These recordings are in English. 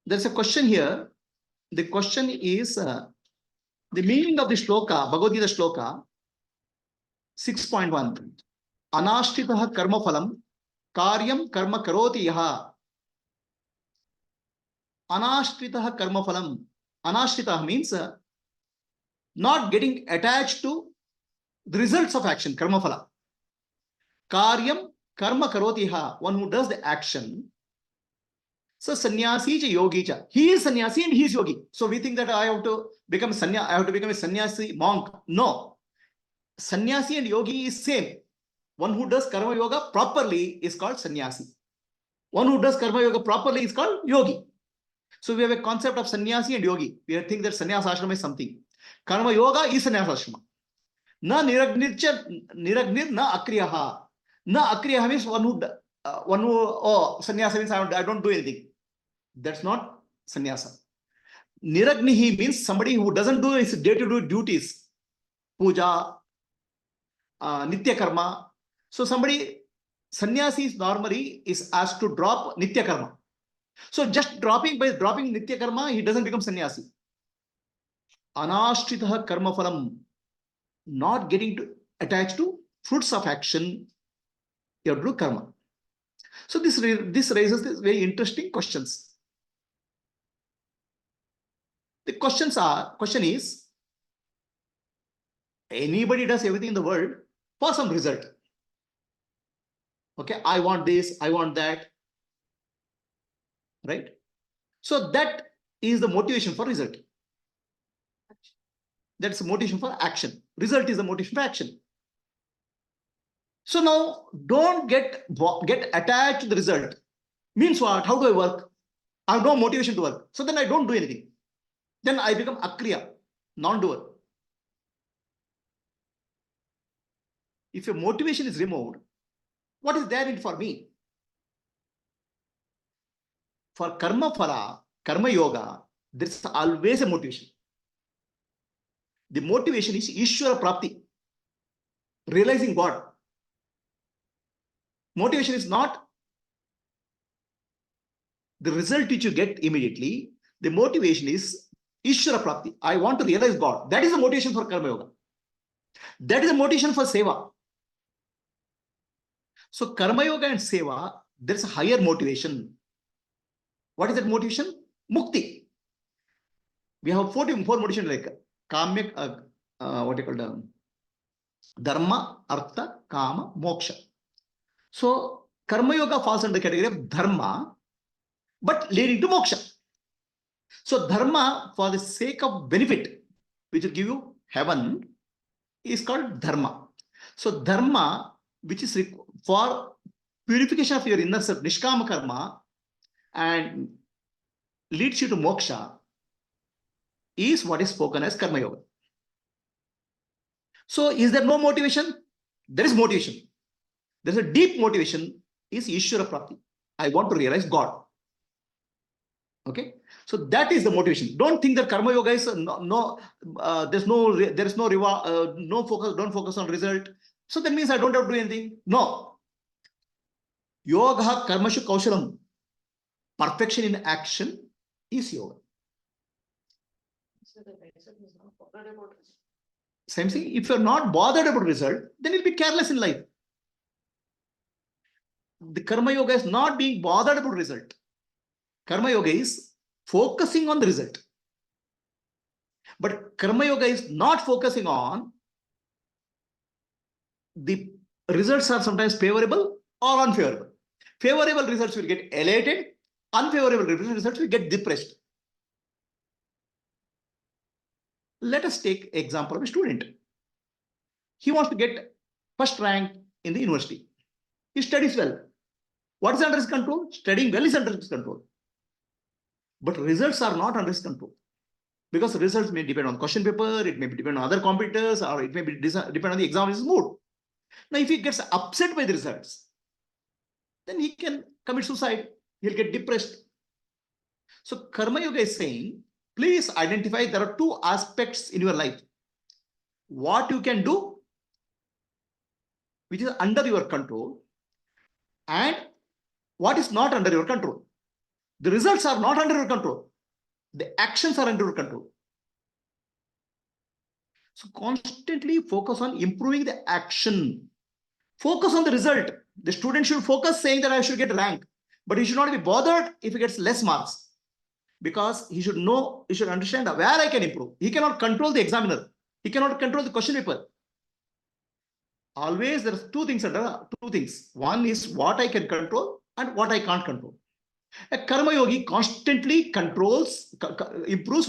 There's a question here. The question is the meaning of the shloka, Bhagavad Gita shloka 6.1. Anashtitah karma phalam karyam karma karoti yaha. Anashtitah karma phalam. Anashtitah means not getting attached to the results of action, karma phala. Karyam karma karoti yaha. One who does the action. So sannyasi cha yogi cha. He is sannyasi and he is yogi. So we think that I have to become sannyasi, I have to become a sannyasi monk. No. Sannyasi and yogi is same. One who does karma yoga properly is called sannyasi. One who does karma yoga properly is called yogi. So we have a concept of sannyasi and yogi. We think that sannyasa ashrama is something. Karma yoga is sannyasa ashrama. Na niragnir na akriyaha. Na akriyaha means one who sannyasa means I don't do anything. That's not sannyasa. Niragnihi means somebody who doesn't do his day-to-day duties. Puja, nitya karma. So somebody, sannyasi normally is asked to drop nitya karma. So just by dropping nitya karma, he doesn't become sannyasi. Anashtitah karma phalam, not getting attached to fruits of action, you have to do karma. So this raises this very interesting questions. The question is, anybody does everything in the world for some result. Okay, I want this, I want that. Right? So that is the motivation for result. That's the motivation for action. Result is the motivation for action. So now don't get attached to the result. Means what? How do I work? I have no motivation to work. So then I don't do anything. Then I become akriya, non-doer. If your motivation is removed, what is there in for me? For karma phala, karma yoga, there's always a motivation. The motivation is Ishvara Prapti, realizing God. Motivation is not the result which you get immediately. The motivation is Ishvara Prapti. I want to realize God. That is the motivation for karma yoga. That is the motivation for seva. So karma yoga and seva, there's a higher motivation. What is that motivation? Mukti. We have four motivations like kamya, what you call dharma, artha, kama, moksha. So karma yoga falls under the category of dharma, but leading to moksha. So dharma, for the sake of benefit, which will give you heaven, is called dharma. So dharma, which is for purification of your inner self, nishkama karma, and leads you to moksha, is what is spoken as karma yoga. So is there no motivation? There is motivation. There's a deep motivation, is Ishvara Prapti. I want to realize God. Okay, so that is the motivation. Don't think that karma yoga is no focus. Don't focus on result. So that means I don't have to do anything. No. Yoga karmashu kaushalam. Perfection in action is yoga. Same thing. If you're not bothered about result, then you'll be careless in life. The karma yoga is not being bothered about result. Karma yoga is focusing on the result. But karma yoga is not focusing on the results are sometimes favorable or unfavorable. Favorable results will get elated. Unfavorable results will get depressed. Let us take example of a student. He wants to get first rank in the university. He studies well. What is under his control? Studying well is under his control. But results are not under his control. Because results may depend on question paper, it may depend on other competitors, or it may depend on the examiner's mood. Now, if he gets upset by the results, then he can commit suicide. He'll get depressed. So Karma Yoga is saying, please identify there are two aspects in your life. What you can do, which is under your control, and what is not under your control. The results are not under your control. The actions are under your control. So constantly focus on improving the action. Focus on the result. The student should focus saying that I should get rank, but he should not be bothered if he gets less marks, because he should know, he should understand where I can improve. He cannot control the examiner. He cannot control the question paper. Always there are two things. One is what I can control and what I can't control. A karma yogi constantly improves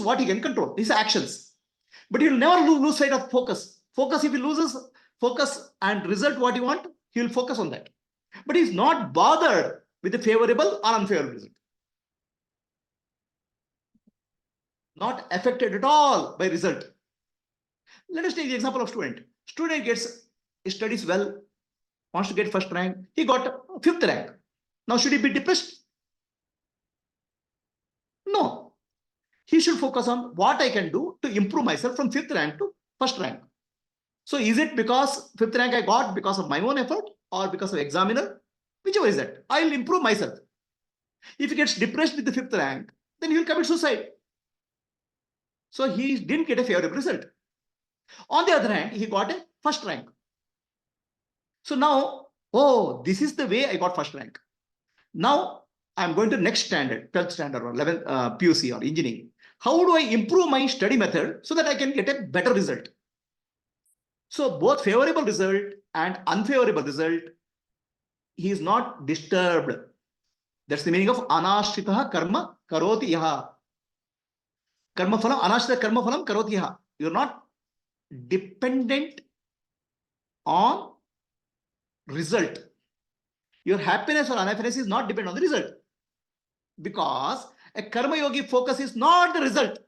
what he can control, his actions. But he will never lose sight of focus. Focus, if he loses focus and result what he want, he will focus on that. But he's not bothered with the favorable or unfavorable result. Not affected at all by result. Let us take the example of student. Student studies well, wants to get first rank. He got 5th rank. Now should he be depressed? No. He should focus on what I can do to improve myself from 5th rank to first rank. So is it because 5th rank I got because of my own effort or because of examiner? Whichever is that, I'll improve myself. If he gets depressed with the 5th rank, then he will commit suicide. So he didn't get a favorable result. On the other hand, he got a first rank. So now, oh, this is the way I got first rank. Now I'm going to next standard, 12th standard or 11th PUC or engineering. How do I improve my study method so that I can get a better result? So both favorable result and unfavorable result, he is not disturbed. That's the meaning of anashritaha karma karoti yaha. Karma phalam, anashrita karma phalam karoti yaha. You're not dependent on result. Your happiness or unhappiness is not dependent on the result. Because a karma yogi focus is not the result.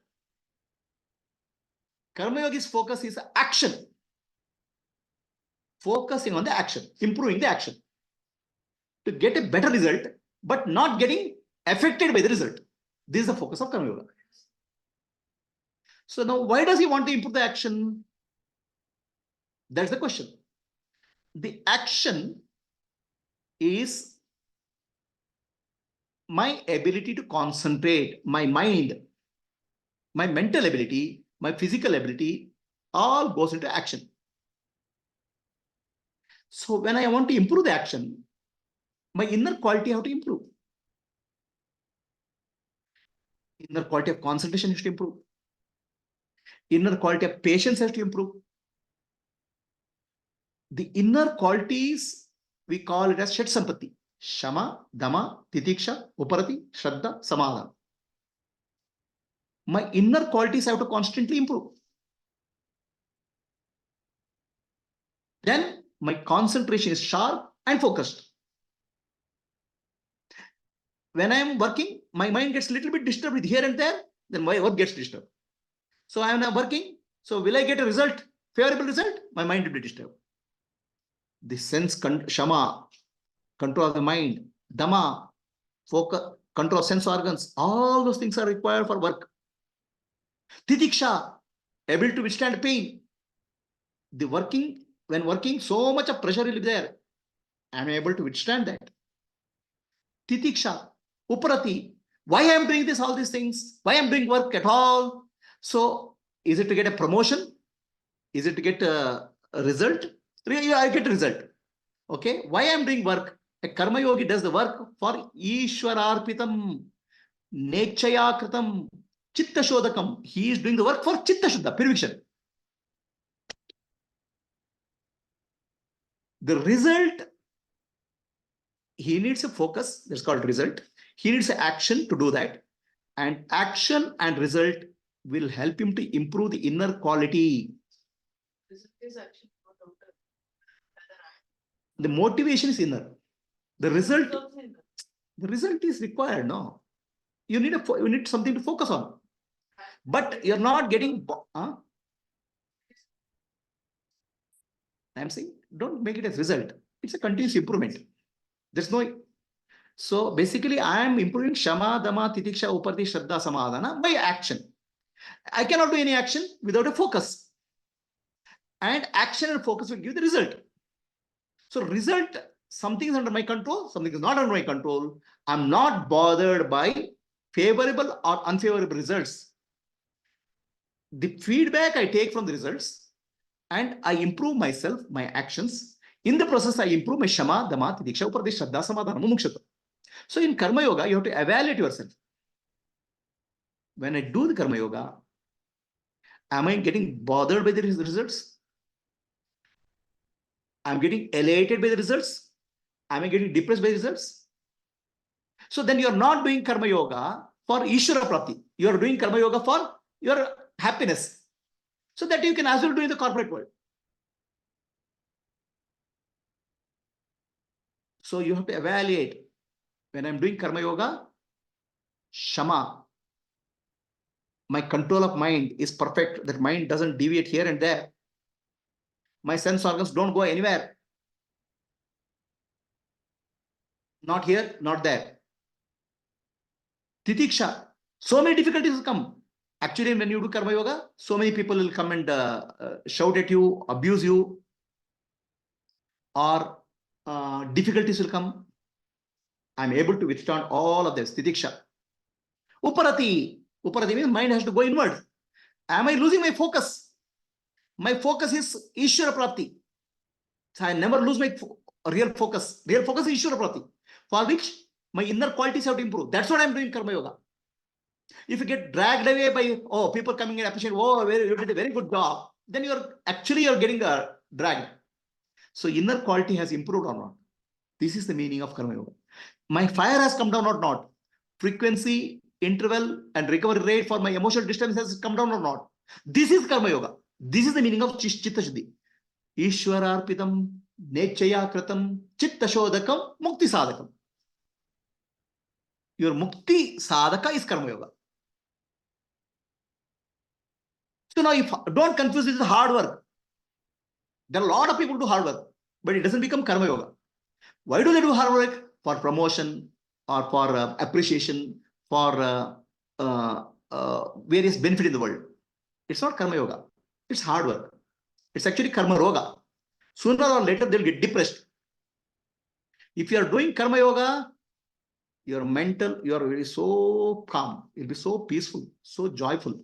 Karma yogi's focus is action. Focusing on the action, improving the action to get a better result, but not getting affected by the result. This is the focus of karma yoga. So now, why does he want to improve the action? That's the question. The action is my ability to concentrate, my mind, my mental ability, my physical ability, all goes into action. So when I want to improve the action, my inner quality have to improve. Inner quality of concentration has to improve. Inner quality of patience has to improve. The inner qualities, we call it as Shat Sampatti. Shama, Dama, Titiksha, Uparati, Shraddha, Samadhana. My inner qualities have to constantly improve. Then my concentration is sharp and focused. When I am working, my mind gets a little bit disturbed with here and there, then my work gets disturbed. So I am now working. So will I get a result, favorable result? My mind will be disturbed. The sense, Shama, control of the mind, Dhamma, focus, control of sense organs, all those things are required for work. Titiksha, able to withstand pain. The working, when working, so much of pressure will be there. I am able to withstand that. Titiksha, Uparati, why I am doing this, all these things? Why I am doing work at all? So, is it to get a promotion? Is it to get a result? I get a result. Okay, why I am doing work? A karma yogi does the work for Ishwararpitam, Nechaya Kritam, Chitta Shodakam. He is doing the work for Chitta Shuddha, purification. The result, he needs a focus, that's called result. He needs action to do that. And action and result will help him to improve the inner quality. The motivation is inner. The result is required. No, you need something to focus on. But you're not getting. I'm saying, don't make it as result. It's a continuous improvement. There's no. So basically, I am improving Shama, Dhamma, Titiksha, Uparti, Shraddha, Samadhana by action. I cannot do any action without a focus. And action and focus will give the result. So result something is under my control, something is not under my control. I'm not bothered by favorable or unfavorable results. The feedback I take from the results and I improve myself, my actions. In the process, I improve my shama, dama, tidiksha, uparati, shraddha, samadhana, mumukshata. So in karma yoga, you have to evaluate yourself. When I do the karma yoga, am I getting bothered by the results? I'm getting elated by the results? Am I getting depressed by the results? So then you're not doing karma yoga for Ishvara Prapti. You're doing karma yoga for your happiness. So that you can as well do in the corporate world. So you have to evaluate. When I'm doing karma yoga, shama, my control of mind is perfect. That mind doesn't deviate here and there. My sense organs don't go anywhere. Not here, not there. Titiksha. So many difficulties will come. Actually, when you do karma yoga, so many people will come and shout at you, abuse you, or difficulties will come. I'm able to withstand all of this. Titiksha. Uparati. Uparati means mind has to go inward. Am I losing my focus? My focus is Ishvara Prapti. So I never lose my real focus. Real focus is Ishvara Prapti, for which my inner qualities have to improve. That's what I'm doing karma yoga. If you get dragged away by people coming and appreciate, you did a very good job, then you're getting dragged. So inner quality has improved or not. This is the meaning of karma yoga. My fire has come down or not. Frequency, interval, and recovery rate for my emotional distance has come down or not. This is karma yoga. This is the meaning of chitta shuddhi. Ishwararpitam nechaya kratam chitta shodakam mukti sadakam. Your mukti sadhaka is karma yoga. So now, if don't confuse this with hard work. There are a lot of people who do hard work, but it doesn't become karma yoga. Why do they do hard work? For promotion or for appreciation, for various benefit in the world. It's not karma yoga. It's hard work. It's actually karma roga. Sooner or later, they'll get depressed. If you are doing karma yoga, your mental, you are very so calm. You'll be so peaceful, so joyful.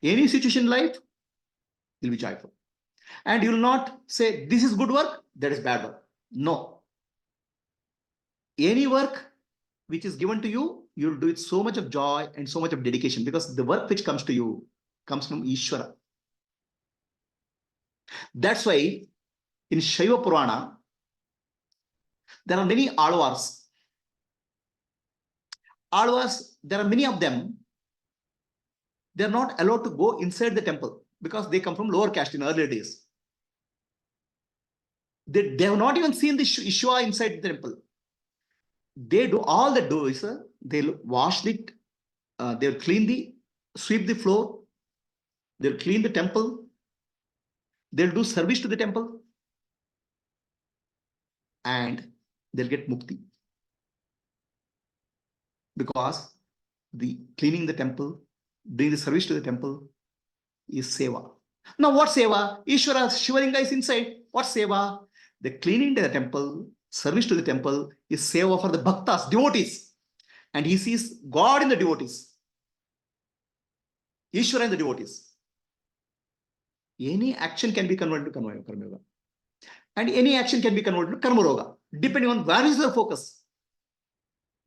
Any situation in life, you'll be joyful. And you will not say, this is good work, that is bad work. No. Any work which is given to you, you'll do it so much of joy and so much of dedication, because the work which comes to you comes from Ishvara. That's why in Shaiva Purana, there are many Alvars. Alvars, there are many of them. They're not allowed to go inside the temple because they come from lower caste in earlier days. They have not even seen the Ishvara inside the temple. They do all they do is they'll wash it, they'll sweep the floor, they'll clean the temple, they'll do service to the temple, and they'll get mukti. Because the cleaning the temple, doing the service to the temple is seva. Now what seva? Ishvara Shivalinga is inside. What seva? The cleaning the temple, service to the temple is seva for the bhaktas, devotees. And he sees God in the devotees. Ishvara in the devotees. Any action can be converted to karma yoga. And any action can be converted to karma yoga, depending on where is your focus.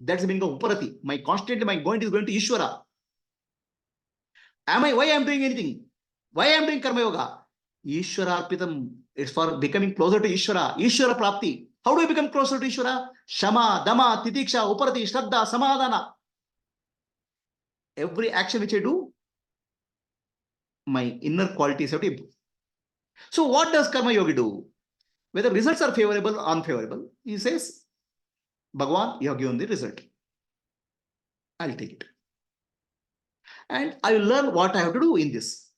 That's the meaning of uparati. My mind is going to Ishvara. Why am I doing anything? Why am I doing karma yoga? Ishvara arpitam. It's for becoming closer to Ishvara. Ishvara prapti. How do I become closer to Ishvara? Shama, dama, titiksha, uparati, shraddha, samadhana. Every action which I do, my inner qualities have to improve. So what does karma yogi do? Whether results are favorable or unfavorable, he says, Bhagavan, you have given the result. I'll take it. And I will learn what I have to do in this.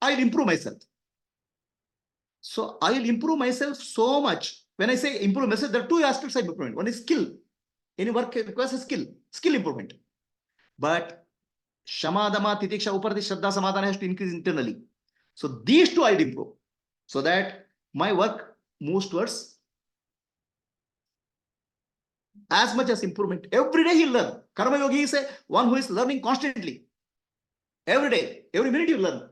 I will improve myself. So I will improve myself so much. When I say improve myself, there are two aspects of improvement. One is skill. Any work requires a skill improvement. But Shama, Dama, Titiksha, Uparati, Shraddha, Samadhana has to increase internally. So these two I will improve, so that my work moves towards as much as improvement. Every day he'll learn. Karma yogi is a one who is learning constantly. Every day, every minute you learn.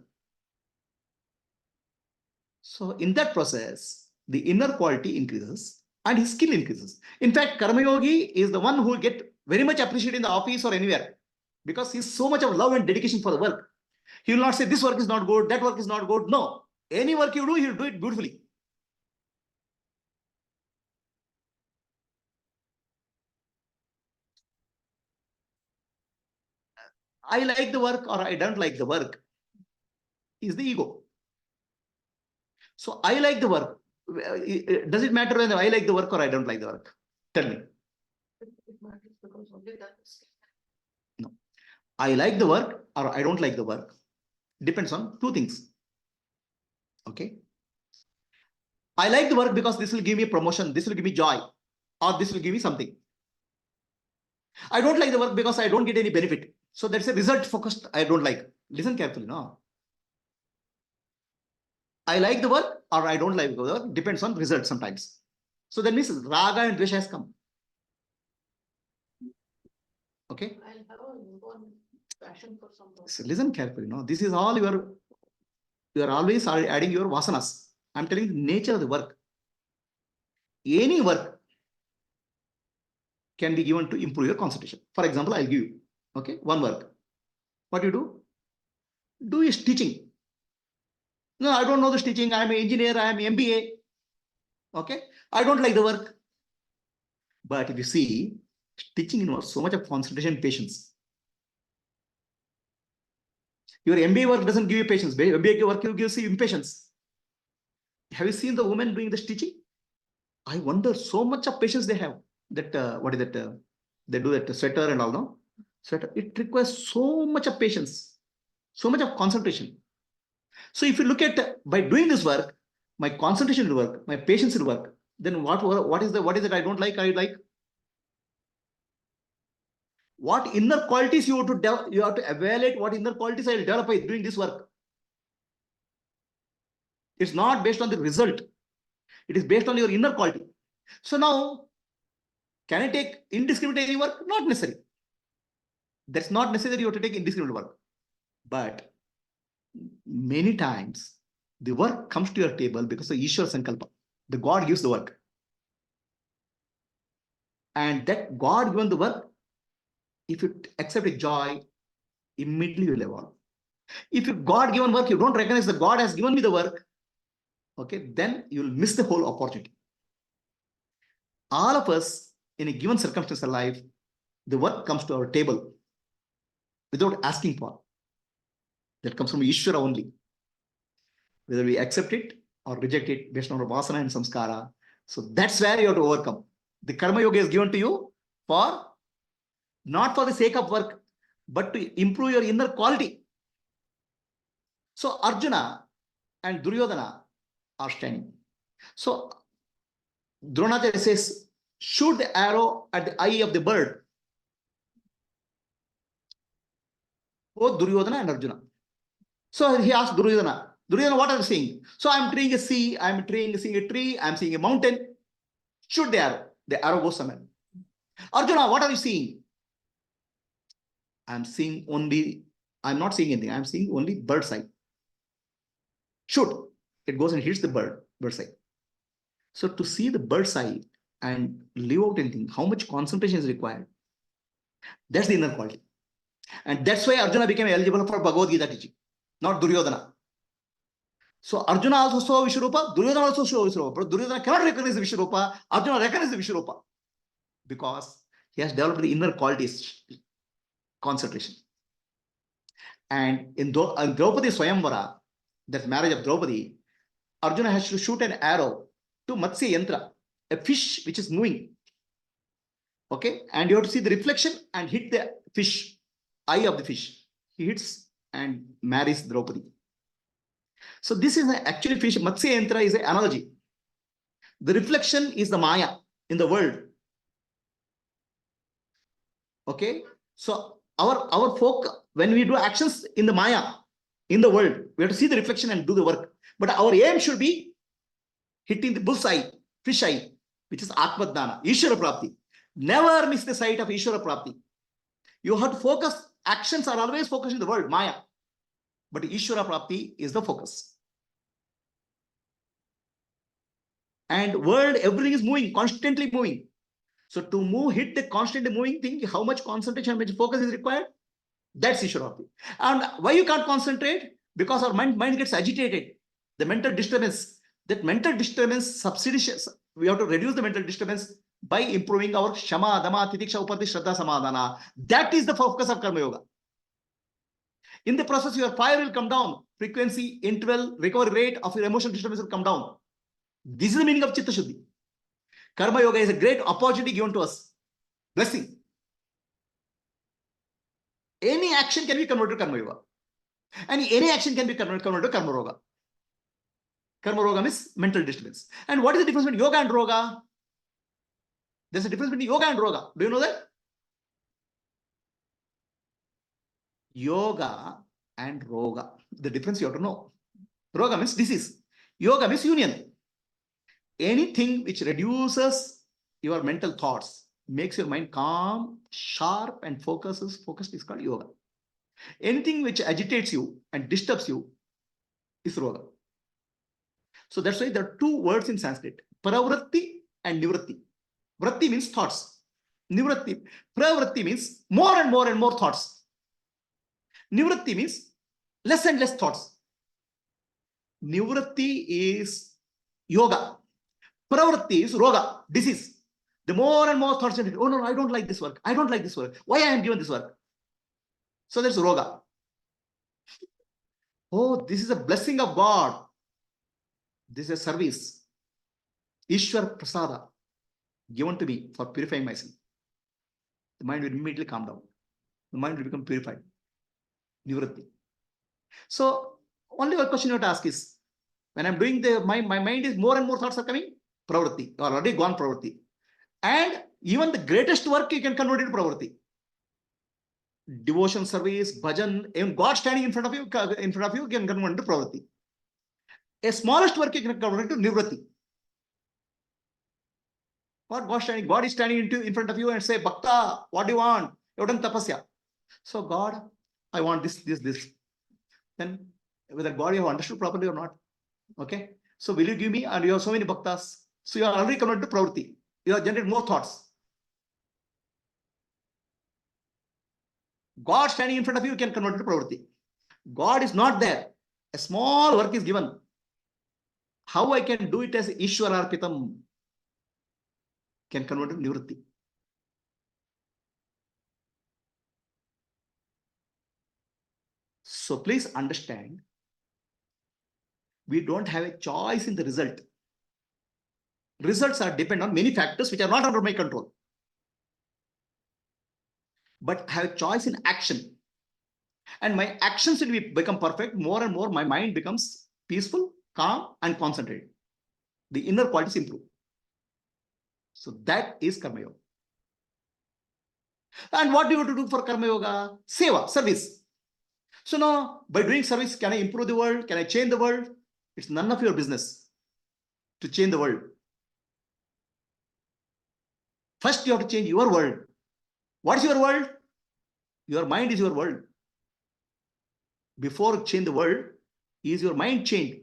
So in that process, the inner quality increases and his skill increases. In fact, Karma yogi is the one who will get very much appreciated in the office or anywhere because he's so much of love and dedication for the work. He will not say this work is not good, that work is not good. No, any work you do, he'll do it beautifully. I like the work or I don't like the work is the ego. So I like the work. Does it matter whether I like the work or I don't like the work? Tell me. It matters because only that is. No. I like the work or I don't like the work. Depends on two things. Okay. I like the work because this will give me promotion, this will give me joy, or this will give me something. I don't like the work because I don't get any benefit. So that's a result focused. I don't like. Listen carefully. No. I like the work or I don't like the work. Depends on result sometimes. So that means raga and dvesha has come. Okay. I have a passion for something. So listen carefully. No, this is all you are always adding your vasanas. I'm telling you the nature of the work. Any work can be given to improve your concentration. For example, I'll give you, okay, one work. What you do? Do is teaching. No, I don't know this teaching. I'm an engineer. I'm MBA. Okay, I don't like the work. But if you see, teaching involves so much of concentration and patience. Your MBA work doesn't give you patience. MBA work gives you impatience. Have you seen the women doing this teaching? I wonder so much of patience they have. That what is that? They do that sweater and all, no? Sweater. It requires so much of patience, so much of concentration. So if you look at by doing this work, my concentration will work, my patience will work. Then what is it I don't like? I like. What inner qualities you have to evaluate what inner qualities I will develop by doing this work. It's not based on the result. It is based on your inner quality. So now, can I take indiscriminate any work? Not necessary. That's not necessary you have to take indiscriminate work. But many times, the work comes to your table because of Ishwar Sankalpa. The God gives the work. And that God given the work, if you accept a joy, immediately you will evolve. If you God given work, you don't recognize that God has given me the work, okay, then you will miss the whole opportunity. All of us, in a given circumstance of life, the work comes to our table without asking for. That comes from Ishvara only. Whether we accept it or reject it based on our vasana and samskara. So that's where you have to overcome. The karma yoga is given to you for not for the sake of work, but to improve your inner quality. So Arjuna and Duryodhana are standing. So Dronacharya says, shoot the arrow at the eye of the bird. Both Duryodhana and Arjuna. So he asked Duryodhana, Duryodhana, what are you seeing? So I'm seeing a sea, I'm seeing a tree, I'm seeing a mountain. Shoot the arrow. The arrow goes somewhere. Arjuna, what are you seeing? I'm not seeing anything. I'm seeing only bird's eye. Shoot. It goes and hits the bird's eye. So to see the bird's eye and live out anything, how much concentration is required? That's the inner quality. And that's why Arjuna became eligible for Bhagavad Gita teaching, not Duryodhana. So Arjuna also saw Vishwarupa, Duryodhana also saw Vishwarupa. But Duryodhana cannot recognize the Vishwarupa. Arjuna recognizes the Vishwarupa because he has developed the inner qualities, concentration. And in Draupadi Swayamvara, that marriage of Draupadi, Arjuna has to shoot an arrow to Matsya Yantra, a fish which is moving. Okay, and you have to see the reflection and hit the fish, eye of the fish. He hits and marries Draupadi. So this is actually fish. Matsya Yantra is an analogy. The reflection is the Maya in the world. Okay, so our folk, when we do actions in the Maya, in the world, we have to see the reflection and do the work. But our aim should be hitting the bullseye, fish eye, which is Atma Dana, Ishvara Prapti. Never miss the sight of Ishvara Prapti. You have to focus. Actions are always focused in the world, Maya. But Ishvara Prapti is the focus. And world, everything is moving, constantly moving. So to move, hit the constantly moving thing, how much concentration, how much focus is required? That's Ishvara Prapti. And why you can't concentrate? Because our mind gets agitated. The mental disturbance. That mental disturbance, substitutions, we have to reduce the mental disturbance by improving our Shama, Dama, Titiksha, Upati, Shraddha, Samadhana. That is the focus of Karma Yoga. In the process, your fire will come down. Frequency, interval, recovery rate of your emotional disturbance will come down. This is the meaning of Chitta Shuddhi. Karma Yoga is a great opportunity given to us. Blessing. Any action can be converted to Karma Yoga. And any action can be converted to Karma Yoga. Karma Yoga means mental disturbance. And what is the difference between yoga and roga? There's a difference between yoga and roga. Do you know that? Yoga and roga. The difference you have to know. Roga means disease. Yoga means union. Anything which reduces your mental thoughts, makes your mind calm, sharp, and focused is called yoga. Anything which agitates you and disturbs you is roga. So that's why there are two words in Sanskrit, pravritti and nivritti. Vritti means thoughts. Nivritti. Pravritti means more and more and more thoughts. Nivritti means less and less thoughts. Nivritti is yoga. Pravritti is roga, disease. The more and more thoughts, oh no, I don't like this work. I don't like this work. Why I am given this work? So there's roga. Oh, this is a blessing of God. This is a service. Ishwar Prasada given to me for purifying myself. The mind will immediately calm down. The mind will become purified. Nivritti. So only one question you have to ask is, when I'm doing my mind is more and more thoughts are coming, pravritti, or already gone pravritti. And even the greatest work you can convert into pravritti. Devotion, service, bhajan, even God standing in front of you can convert into pravritti. A smallest work you can convert into nivritti. What God is standing in front of you and say, Bhakta, what do you want? You have done tapasya. So God, I want this. Then whether God you have understood properly or not. Okay. So will you give me? And you have so many bhaktas. So you are already converted to pravritti. You have generated more thoughts. God standing in front of you can convert to pravritti. God is not there. A small work is given. How I can do it as Ishwararpitam? Can convert to nivritti. So please understand, we don't have a choice in the result. Results are dependent on many factors which are not under my control. But I have a choice in action. And my actions will become perfect. More and more, my mind becomes peaceful, calm, and concentrated. The inner qualities improve. So that is Karma Yoga. And what do you have to do for Karma Yoga? Seva, service. So now, by doing service, can I improve the world? Can I change the world? It's none of your business to change the world. First, you have to change your world. What is your world? Your mind is your world. Before change the world, is your mind changed?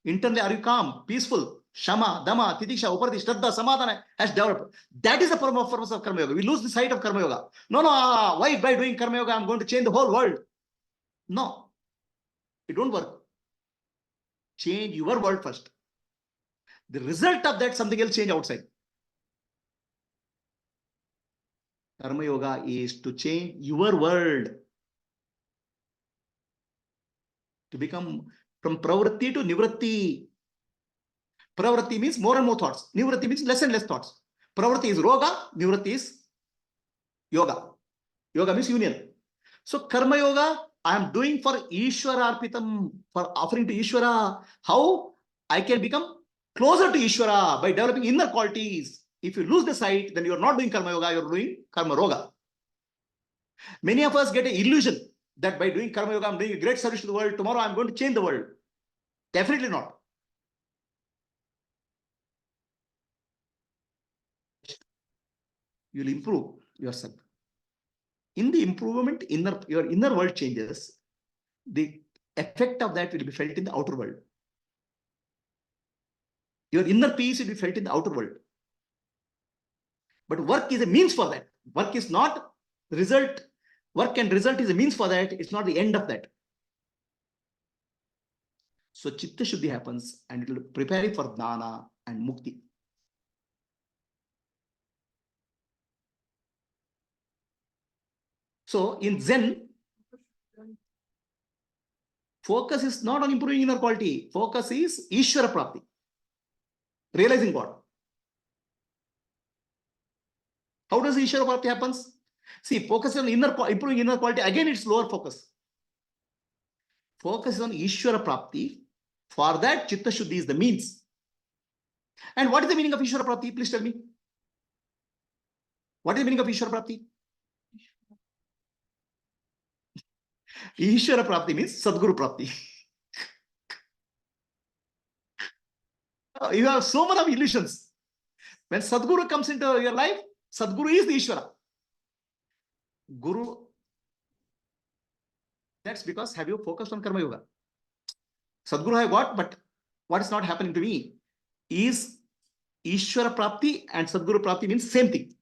Internally, are you calm, peaceful? Shama, Dama, Titiksha, Upati, Shraddha, Samadhana has developed. That is the purpose of Karma Yoga. We lose the sight of Karma Yoga. No, why by doing Karma Yoga, I'm going to change the whole world? No, it won't work. Change your world first. The result of that, something else change outside. Karma Yoga is to change your world. To become from pravritti to nivritti. Pravritti means more and more thoughts. Nivritti means less and less thoughts. Pravritti is roga, nivritti is yoga. Yoga means union. So Karma Yoga, I am doing for Ishwara Arpitam, for offering to Ishwara. How I can become closer to Ishwara by developing inner qualities. If you lose the sight, then you are not doing Karma Yoga, you are doing Karma Roga. Many of us get an illusion that by doing Karma Yoga, I'm doing a great service to the world. Tomorrow I'm going to change the world. Definitely not. you will improve yourself. In the improvement, your inner world changes. The effect of that will be felt in the outer world. Your inner peace will be felt in the outer world. But work is a means for that. Work is not the result. Work and result is a means for that. It's not the end of that. So Chitta Shuddhi happens and it will prepare you for Jnana and Mukti. So in Zen, focus is not on improving inner quality. Focus is Ishvara Prapti, realizing God. How does Ishvara Prapti happens? See, focus on improving inner quality. Again, it's lower focus. Focus is on Ishvara Prapti. For that, Chitta Shuddhi is the means. And what is the meaning of Ishvara Prapti? Please tell me. What is the meaning of Ishvara Prapti? Ishvara Prapti means Sadguru Prapti. You have so many illusions. When Sadguru comes into your life, Sadguru is the Ishvara. Guru, that's because have you focused on Karma Yoga? Sadguru I got, but what is not happening to me is Ishvara Prapti and Sadguru Prapti means same thing.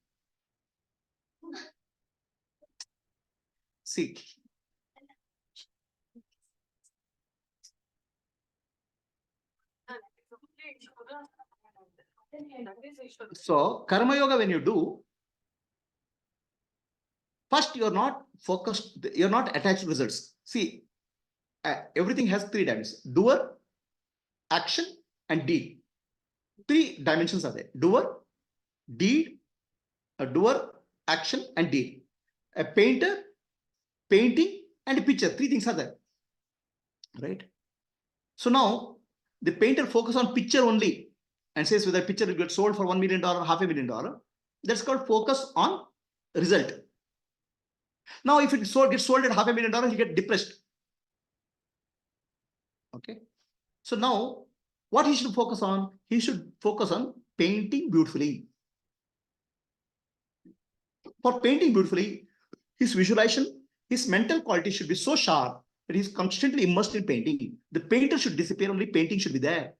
See, so Karma Yoga when you do, first you're not focused, you're not attached to results. See, everything has three dimensions: doer, action, and deed. Three dimensions are there: doer, deed, a doer, action, and deed. A painter, painting, and a picture. Three things are there. Right? So now the painter focuses on picture only and says whether picture will get sold for $1 million or $500,000. That's called focus on result. Now, if it gets sold at $500,000, he get depressed. Okay. So now, what he should focus on? He should focus on painting beautifully. For painting beautifully, his visualization, his mental quality should be so sharp that he's constantly immersed in painting. The painter should disappear, only painting should be there.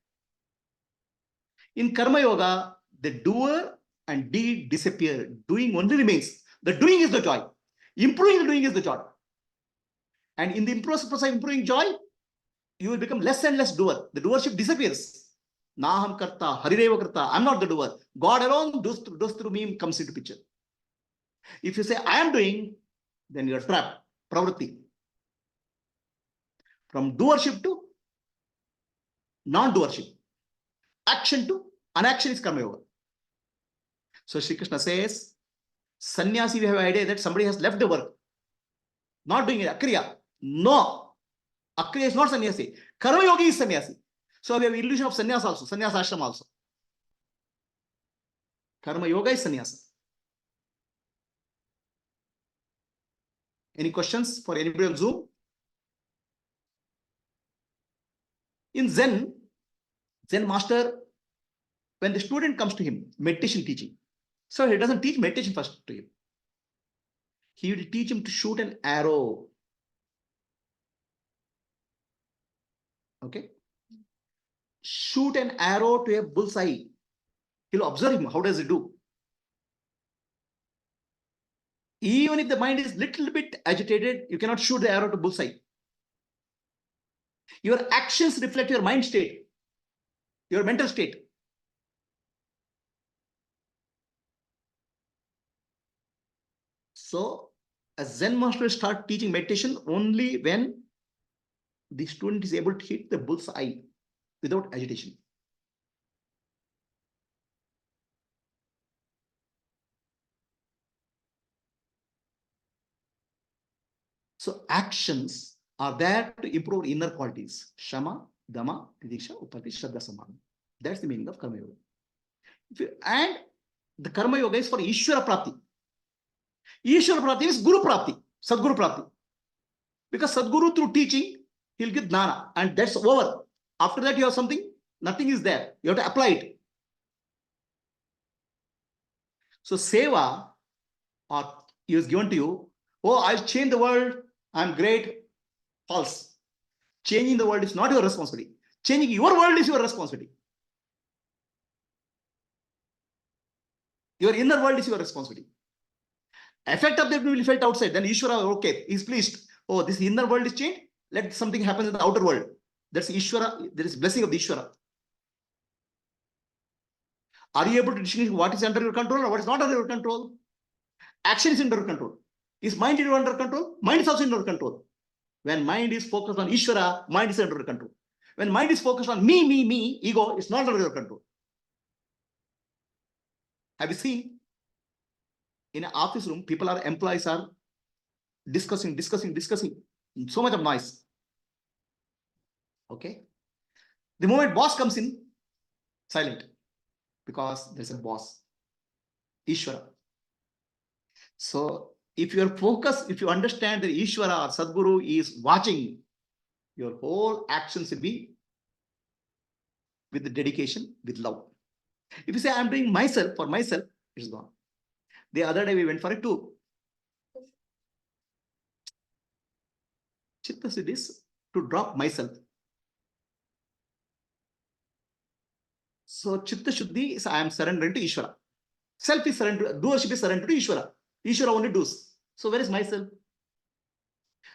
In Karma Yoga, the doer and deed disappear. Doing only remains. The doing is the joy. Improving the doing is the joy. And in the process of improving joy, you will become less and less doer. The doership disappears. Naham karta, harireva karta. I'm not the doer. God alone does through me comes into picture. If you say, I am doing, then you're trapped. Pravritti. From doership to non-doership. Action to unaction is Karma Yoga. So Sri Krishna says, sannyasi, we have an idea that somebody has left the work. Not doing it. Akriya. No. Akriya is not sannyasi. Karma Yogi is sannyasi. So we have illusion of sannyas also. Sannyas ashram also. Karma Yoga is sannyasa. Any questions for anybody on Zoom? In Zen master, when the student comes to him, meditation teaching. So he doesn't teach meditation first to him. He will teach him to shoot an arrow. Okay. Shoot an arrow to a bullseye. He'll observe him. How does he do? Even if the mind is little bit agitated, you cannot shoot the arrow to bullseye. Your actions reflect your mind state, your mental state. So a Zen master will start teaching meditation only when the student is able to hit the bullseye without agitation. So actions are there to improve inner qualities. Shama, Dhamma, Tidiksha, Upati, Shraddha, Samadhi. That's the meaning of Karma Yoga. And the Karma Yoga is for Ishvara Prapti. Ishvara Prapti is Guru Prapti, Sadguru Prapti. Because Sadguru through teaching, he'll give Jnana and that's over. After that you have something, nothing is there. You have to apply it. So Seva or he was given to you, oh, I'll change the world, I'm great. False. Changing the world is not your responsibility. Changing your world is your responsibility. Your inner world is your responsibility. Effect of that will be felt outside. Then Ishvara, okay, he's pleased. Oh, this inner world is changed. Let something happen in the outer world. That's Ishvara. There is blessing of the Ishvara. Are you able to distinguish what is under your control or what is not under your control? Action is under your control. Is mind under control? Mind is also under control. When mind is focused on Ishvara, mind is under your control. When mind is focused on me, ego is not under your control. Have you seen? In an office room, employees are discussing. So much of noise. Okay. The moment boss comes in, silent. Because there's a boss. Ishvara. So if you are focused, if you understand that Ishvara or Sadguru is watching, your whole actions will be with the dedication, with love. If you say, I'm doing myself, for myself, it's gone. The other day we went for it too. Chitta Siddhi is to drop myself. So Chitta Shuddhi is I am surrendering to Ishvara. Self is surrender, doership is surrender to Ishvara. Ishvara only does. So where is myself?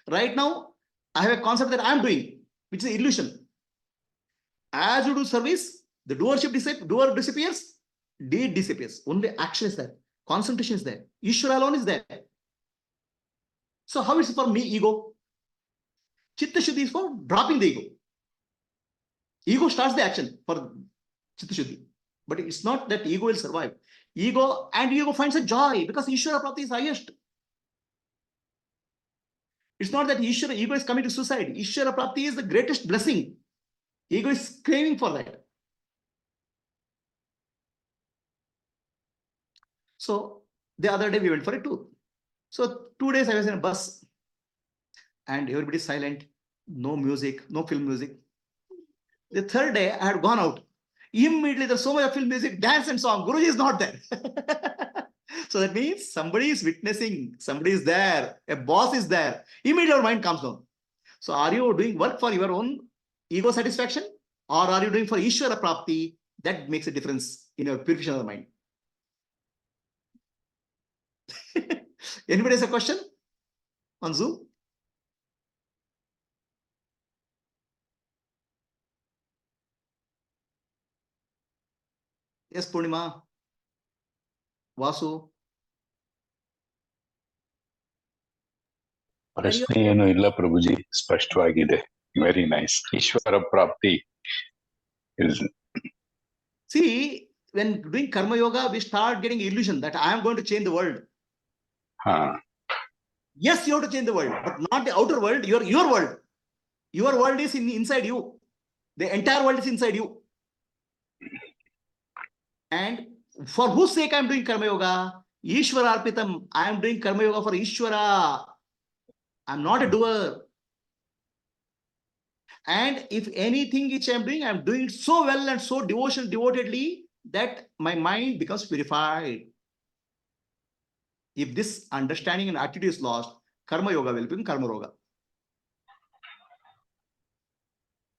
Right now, I have a concept that I am doing, which is illusion. As you do service, the doer disappears, deed disappears. Only action is there. Concentration is there. Ishvara alone is there. So how is it for me, ego? Chitta Shuddhi is for dropping the ego. Ego starts the action for Chitta Shuddhi. But it's not that ego will survive. Ego finds a joy because Ishvara Prapti is highest. It's not that ego is coming to suicide. Ishvara Prapti is the greatest blessing. Ego is craving for that. So the other day we went for it too. So 2 days I was in a bus and everybody is silent, no music, no film music. The third day I had gone out. Immediately there's so much of film music, dance and song. Guruji is not there. So that means somebody is witnessing, somebody is there, a boss is there. Immediately our mind comes down. So are you doing work for your own ego satisfaction or are you doing for Ishvara Prapti? That makes a difference in your purification of the mind. Anybody has a question on Zoom? Yes, Purnima. Vasu. ಪ್ರಶ್ನೆ ಏನು ಇಲ್ಲ ಪ್ರಭುಜಿ, ಸ್ಪಷ್ಟವಾಗಿದೆ. Very nice. Ishwara ಪ್ರಾಪ್ತಿ is. See, when doing karma yoga, we start getting illusion that I am going to change the world. Yes, you have to change the world, but not the outer world, your world. Your world is inside you. The entire world is inside you. And for whose sake I am doing karma yoga? Ishvara Arpitam. I am doing karma yoga for Ishvara. I am not a doer. And if anything which I am doing it so well and so devotedly that my mind becomes purified. If this understanding and attitude is lost, karma yoga will become karma roga.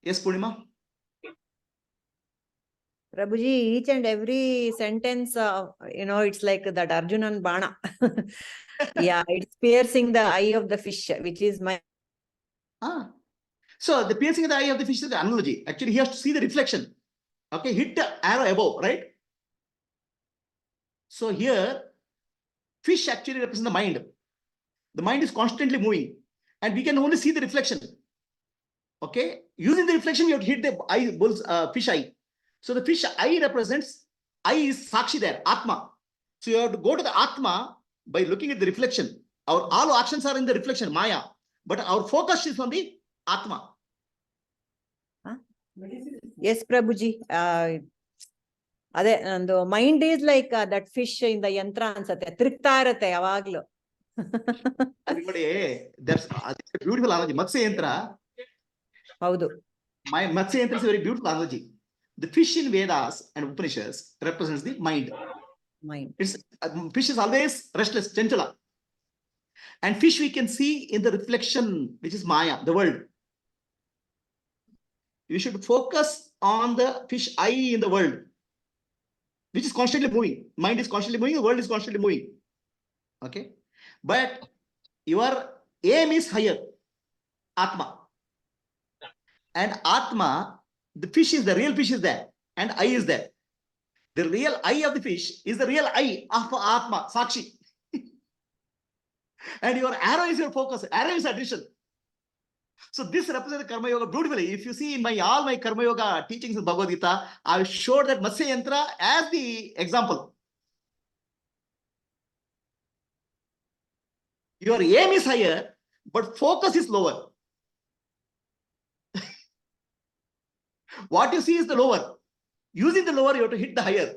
Yes, Purnima? Prabhuji, each and every sentence, it's like that Arjunan Bana. Yeah, it's piercing the eye of the fish, which is my... So the piercing of the eye of the fish is the analogy. Actually, he has to see the reflection. Okay, hit the arrow above, right? So here, fish actually represents the mind. The mind is constantly moving and we can only see the reflection. Okay, using the reflection, you have to hit the fish eye. So the fish eye represents, eye is Sakshi there, Atma. So you have to go to the Atma by looking at the reflection. All actions are in the reflection, Maya. But our focus is on the Atma. Yes, Prabhuji. And the mind is like that fish in the yantra ansate. Trikta irate yavaglu. Everybody, that's a beautiful analogy. Matsya yantra. Haudu. My Matsya yantra is a very beautiful analogy. The fish in Vedas and Upanishads represents the mind. Mind. Fish is always restless, chanchala. And fish we can see in the reflection, which is Maya, the world. You should focus on the fish eye in the world, which is constantly moving. Mind is constantly moving, the world is constantly moving. Okay. But your aim is higher, Atma. And Atma, the fish is the real fish is there, and eye is there. The real eye of the fish is the real eye of Atma, Sakshi. And your arrow is your focus, arrow is attention. So this represents the Karma Yoga beautifully. If you see in all my Karma Yoga teachings in Bhagavad Gita, I showed that Matsya Yantra as the example. Your aim is higher, but focus is lower. What you see is the lower. Using the lower, you have to hit the higher.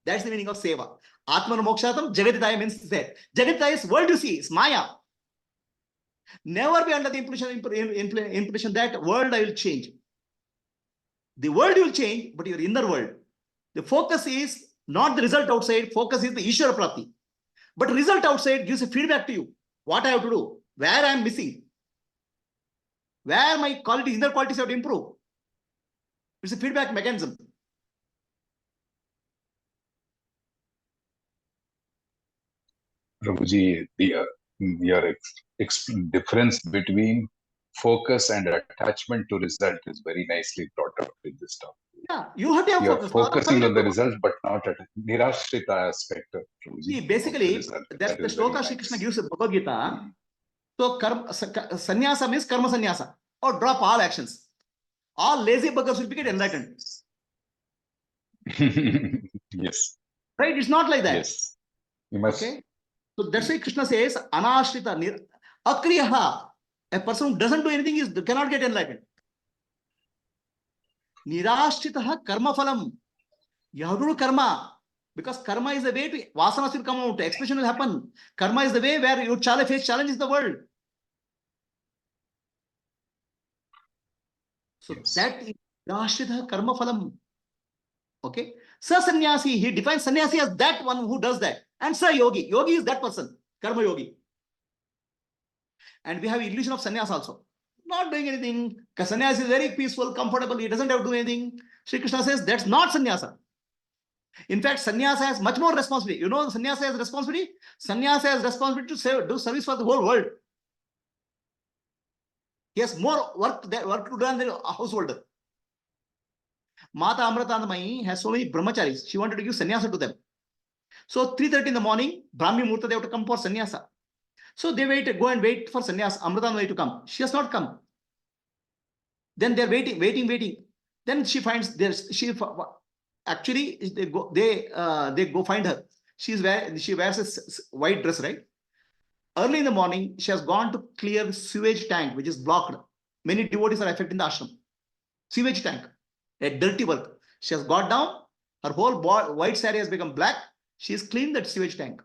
That's the meaning of Seva. Atmana Mokshatam, Jagaditaya means that. Jagaditaya is world you see, it's Maya. Never be under the impression that world I will change. The world will change, but your inner world. The focus is not the result outside, focus is the Ishvara Prapti. But result outside gives a feedback to you. What I have to do, where I am missing, where my qualities, inner qualities have to improve. It's a feedback mechanism. Prabhuji, your difference between focus and attachment to result is very nicely brought up in this topic. Yeah, you have to have You are focus. focusing on the result, but not at nirashrita aspect of Prabhuji. See, basically, that's the shloka Shri Krishna gives in Bhagavad Gita. So, sannyasa means karma sannyasa, or drop all actions. All lazy buggers will get enlightened. Yes. Right? It's not like that. Yes. You must. Okay. So that's why Krishna says, anashrita, akriyaha. A person who doesn't do anything cannot get enlightened. Nirashritaha karma phalam. You have to do karma. Because karma is the way to vasanas will come out, expression will happen. Karma is the way where you face challenges the world. So yes. That is nirashritaha karma phalam. Okay. Sa sannyasi, he defines sannyasi as that one who does that. And sa yogi. Yogi is that person. Karma yogi. And we have illusion of sannyas also. Not doing anything. Because sannyas is very peaceful, comfortable. He doesn't have to do anything. Shri Krishna says that's not sannyasa. In fact, sannyasa has much more responsibility. You know, sannyasa has responsibility. Sannyasa has responsibility to do service for the whole world. He has more work to do than the householder. Mata Amritanandamayi has so many brahmacharis. She wanted to give sannyasa to them. So 3:30 in the morning, Brahmi Murta, they have to come for sannyasa. So they go and wait for sannyasa, Amritanandamayi to come. She has not come. Then they're waiting. Then she finds actually they go find her. She wears a white dress, right? Early in the morning, she has gone to clear the sewage tank, which is blocked. Many devotees are affected in the ashram. Sewage tank, a dirty work. She has got down. Her whole white saree has become black. She has cleaned that sewage tank.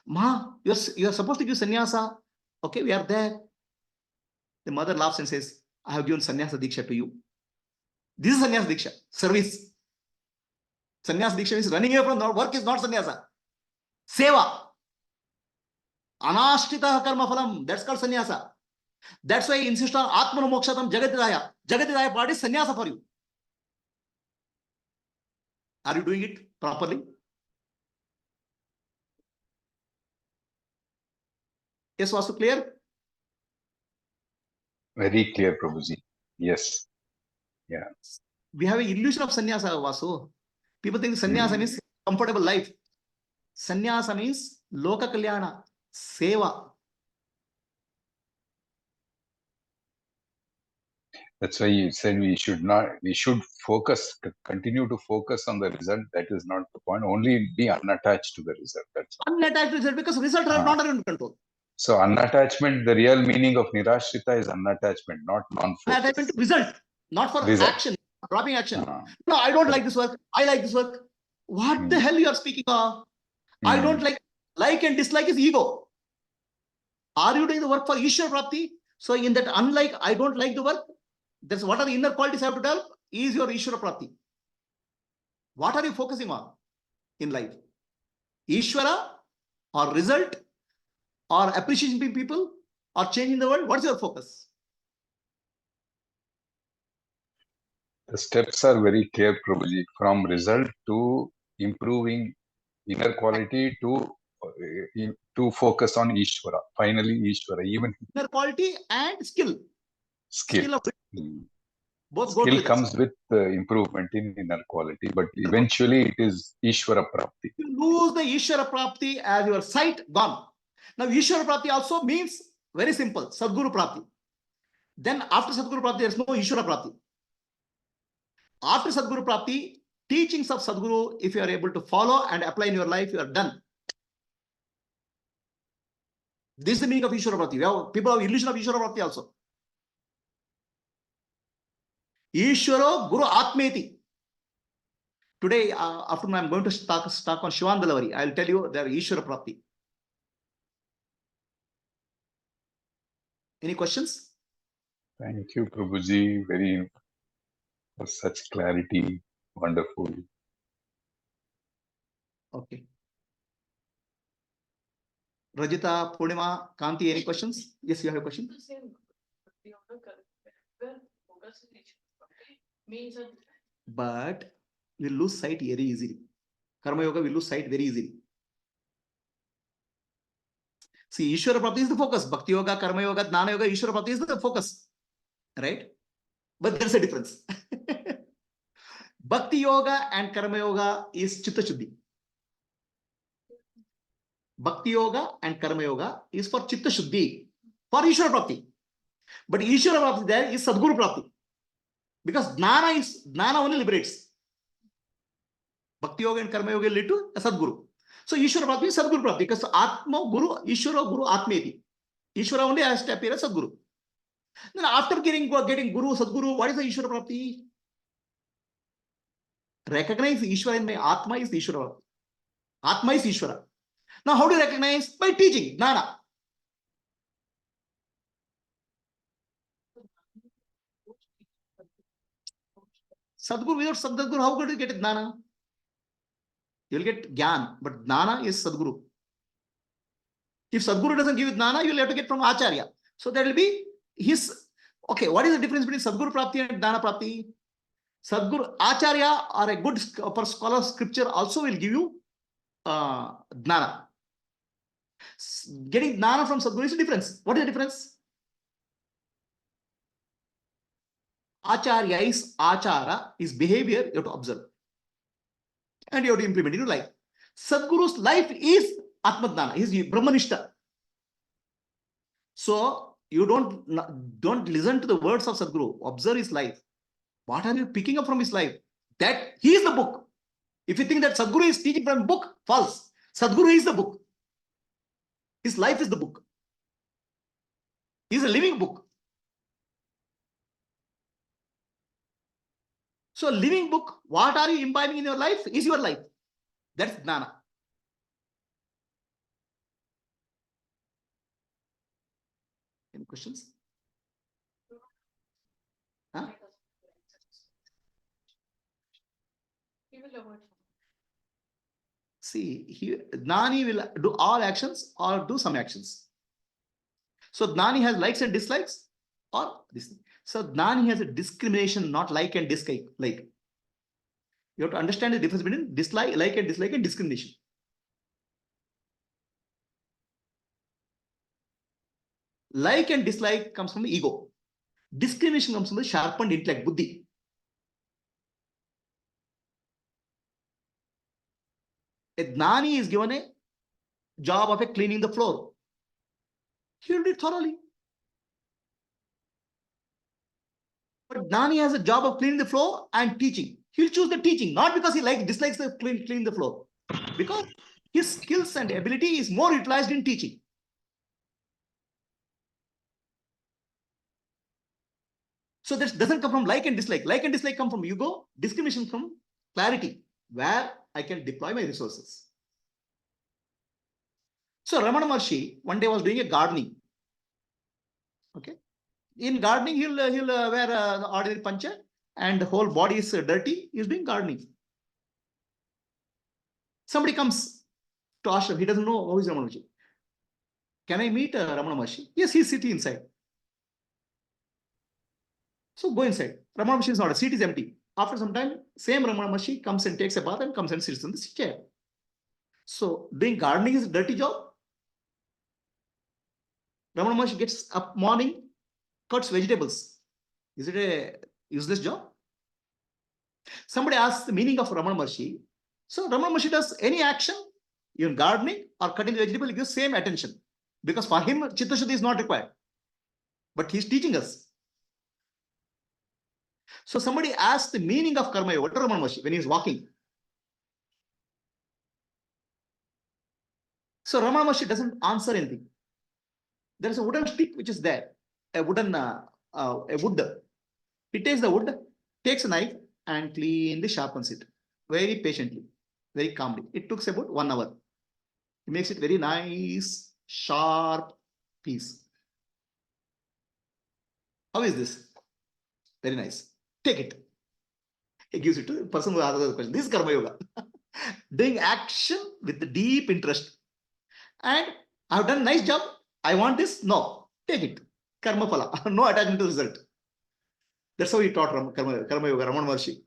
Ma, you're supposed to give sannyasa. Okay, we are there. The mother laughs and says, I have given sannyasa diksha to you. This is sannyasa diksha, service. Sannyasa diksha means running away from the work is not sannyasa. Seva. Anashtita karma phalam. That's called sannyasa. That's why I insist on Atmana Mokshatam Jagaditaya. Jagaditaya part is sannyasa for you. Are you doing it properly? Yes, was clear? Very clear, Prabhuji. Yes. Yeah. We have an illusion of sannyasa, Vasu. People think sannyasa means comfortable life. Sannyasa means loka kalyana, seva. That's why you said we should continue to focus on the result. That is not the point. Only be unattached to the result. That's unattached to the result because results are not under control. So unattachment, the real meaning of nirashrita is unattachment, not non-focus. Unattachment to result, not for action, dropping action. No, I don't like this work. I like this work. What the hell you are speaking of? I don't like and dislike is ego. Are you doing the work for Ishvara Prapti? So in that unlike, I don't like the work. That's what are the inner qualities I have to tell? Is your Ishvara Prapti. What are you focusing on in life? Ishvara or result or appreciating people or changing the world? What's your focus? The steps are very clear, Prabhuji. From result to improving inner quality to focus on Ishvara. Finally, Ishvara, even Inner quality and skill. skill. Skill of Mm. both go Skill together. comes with improvement in inner quality, but eventually it is Ishvara Prapti. You lose the Ishvara Prapti as your sight gone. Now, Ishvara Prapti also means very simple, Sadguru Prapti. Then after Sadguru Prapti, there is no Ishvara Prapti. After Sadguru Prapti, teachings of Sadguru, if you are able to follow and apply in your life, you are done. This is the meaning of Ishvara Prapti. People have illusion of Ishvara Prapti also. Ishvara Guru Atmeti. Today, afternoon, I'm going to talk on Shivandalavari. I'll tell you their Ishvara Prapti. Any questions? Thank you, Prabhuji. Very for such clarity. Wonderful. Okay. Rajita, Purnima, Kanti, any questions? Yes, you have a question? But we lose sight very easily. Karma Yoga will lose sight very easily. See, Ishvara Prapti is the focus. Bhakti Yoga, Karma Yoga, Jnana Yoga, Ishvara Prapti is the focus. Right? But there's a difference. Bhakti Yoga and Karma Yoga is Chitta Shuddhi. Bhakti Yoga and Karma Yoga is for Chitta Shuddhi, for Ishvara Prapti. But Ishvara Prapti there is Sadguru Prapti. Because Jnana only liberates. Bhakti Yoga and Karma Yoga lead to a Sadguru. So Ishvara Prapti is Sadguru Prapti because Atma Guru, Ishvara Guru Atmeti. Ishvara only has to appear as Sadguru. Then after getting Guru, Sadguru, what is the Ishvara Prapti? Recognize Ishvara in my Atma is the Ishvara. Atma is Ishvara. Now how do you recognize? By teaching, Jnana. Sadguru, without Sadguru, how could you get Jnana? You will get Gyan, but Jnana is Sadguru. If Sadguru doesn't give you Jnana, you will have to get from Acharya. So that will be his. Okay, what is the difference between Sadguru Prapti and Jnana Prapti? Sadguru, Acharya or a good scholar of scripture also will give you Jnana. Getting Jnana from Sadguru is a difference. What is the difference? Acharya is Achara, is behavior you have to observe. And you have to implement in your life. Sadguru's life is Atmadana, is Brahmanishta. So you don't listen to the words of Sadguru, observe his life. What are you picking up from his life? That he is the book. If you think that Sadguru is teaching from book, false. Sadguru is the book. His life is the book. He is a living book. So living book, what are you imbibing in your life is your life. That's Jnana. Any questions? Huh? See, Jnani will do all actions or do some actions. So Jnani has likes and dislikes or this. So Jnani has a discrimination, not like and dislike. Like. You have to understand the difference between like and dislike and discrimination. Like and dislike comes from the ego. Discrimination comes from the sharpened intellect, buddhi. A Jnani is given a job of cleaning the floor. He will do it thoroughly. But Jnani has a job of cleaning the floor and teaching. He'll choose the teaching, not because he dislikes the cleaning the floor. Because his skills and ability is more utilized in teaching. So this doesn't come from like and dislike. Like and dislike come from ego, discrimination from clarity, where I can deploy my resources. So Ramana Maharshi one day was doing a gardening. Okay. In gardening, he'll wear the ordinary pancha and the whole body is dirty. He's doing gardening. Somebody comes. to ashram. He doesn't know who is Ramana Maharshi. Can I meet Ramana Maharshi? Yes, he's sitting inside. So go inside. Ramana Maharshi is not. A seat is empty. After some time, same Ramana Maharshi comes and takes a bath and comes and sits in the chair. So doing gardening is a dirty job. Ramana Maharshi gets up morning, cuts vegetables. Is it a useless job? Somebody asks the meaning of Ramana Maharshi. So Ramana Maharshi does any action, even gardening or cutting the vegetable, he gives same attention. Because for him, Chitta Shuddhi is not required. But he's teaching us. So somebody asked the meaning of Karma Yoga to Ramana Maharshi when he's walking. So Ramana Maharshi doesn't answer anything. There is a wooden stick which is there, a wooden wood. He takes the wood, takes a knife and cleanly sharpens it very patiently, very calmly. It took about 1 hour. He makes it very nice, sharp piece. How is this? Very nice. Take it. He gives it to the person who asks the question. This is Karma Yoga. Doing action with the deep interest. And I've done a nice job. I want this. No. Take it. Karma Phala. No attachment to the result. That's how he taught Karma Yoga, Ramana Maharshi.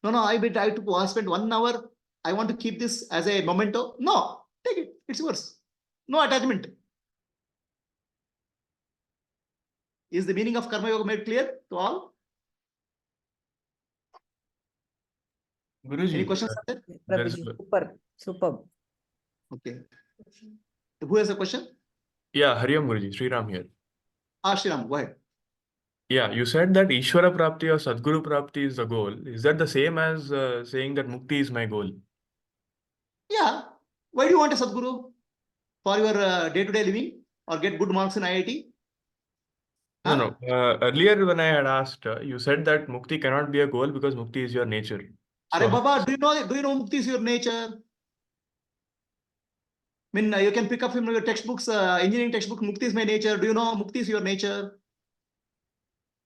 No, I spent 1 hour. I want to keep this as a memento. No, take it. It's yours. No attachment. Is the meaning of Karma Yoga made clear to all? Guruji, Any questions? Prabhuji, superb. Okay. Who has a question? yeah, Hariam Guruji, Sriram here. Shriram, go ahead. Yeah, you said that Ishvara Prapti or Sadguru Prapti is the goal. Is that the same as saying that Mukti is my goal? Yeah. Why do you want a Sadguru? For your day-to-day living or get good marks in IIT? Huh? No. Earlier when I had asked, you said that Mukti cannot be a goal because Mukti is your nature. Are Baba, do you know Mukti is your nature? I mean, you can pick up from your textbooks, engineering textbook, Mukti is my nature. Do you know Mukti is your nature?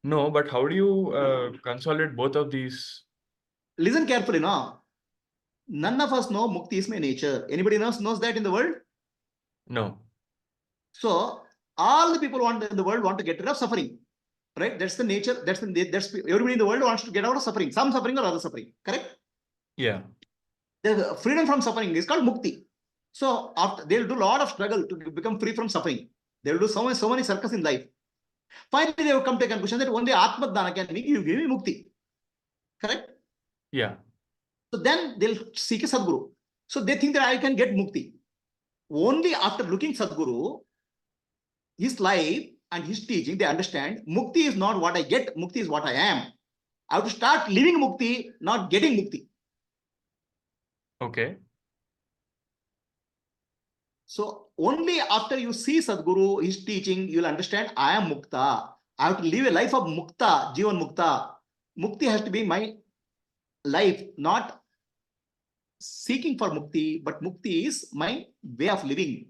No, but how do you consolidate both of these? Listen carefully now. None of us know Mukti is my nature. Anybody else knows that in the world? No. So all the people in the world want to get rid of suffering, right? That's the nature. That's everybody in the world wants to get out of suffering, some suffering or other suffering. Correct? Yeah. The freedom from suffering is called mukti. So after they'll do a lot of struggle to become free from suffering. They'll do so many circles in life. Finally, they will come to a conclusion that only Atma Dana can give me mukti. Correct? Yeah. So then they'll seek a Sadguru. So they think that I can get mukti. Only after looking Sadguru, his life and his teaching, they understand mukti is not what I get, mukti is what I am. I have to start living mukti, not getting mukti. Okay. So only after you see Sadguru, his teaching, you will understand I am mukta. I have to live a life of mukta, jivan mukta. Mukti has to be my life, not seeking for mukti, but mukti is my way of living.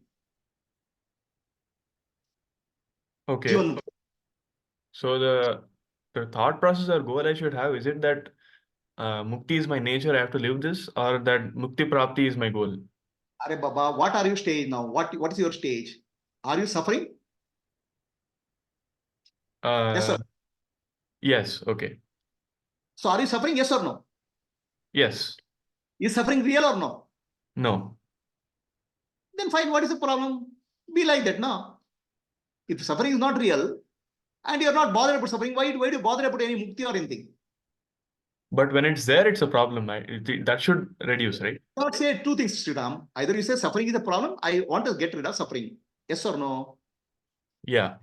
Okay. Jivan mukta. So the thought process or goal I should have, is it that Mukti is my nature, I have to live this, or that Mukti Prapti is my goal? Are Baba, what are you stage now? What is your stage? Are you suffering? Yes, sir. Yes. Okay. So are you suffering? Yes or no? Yes. Is suffering real or no? No. Then fine, what is the problem? Be like that, no? If suffering is not real and you're not bothered about suffering, why do you bother about any mukti or anything? But when it's there, it's a problem. That should reduce, right? I would say two things, Sriram. Either you say suffering is a problem, I want to get rid of suffering. Yes or no? Yeah.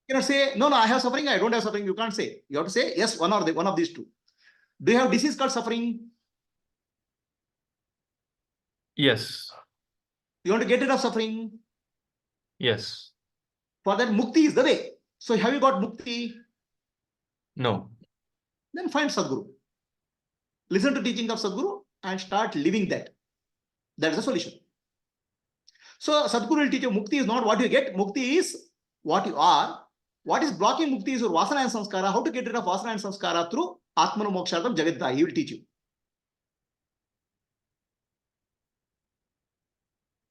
You cannot say, no, I have suffering, I don't have suffering. You can't say. You have to say, yes, one of these two. Do you have disease called suffering? Yes. You want to get rid of suffering? Yes. For that, mukti is the way. So have you got mukti? No. Then find Sadguru. Listen to teaching of Sadguru and start living that. That is the solution. So Sadguru will teach you mukti is not what you get. Mukti is what you are. What is blocking mukti is your vasana and samskara. How to get rid of vasana and samskara through Atmanu Mokshardam Jagadda. He will teach you.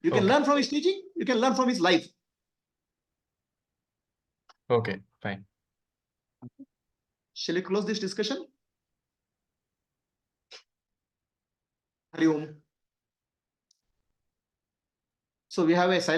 You can Okay. learn from his teaching, you can learn from his life. Okay, fine. Shall we close this discussion? Hari Om. So we have a silent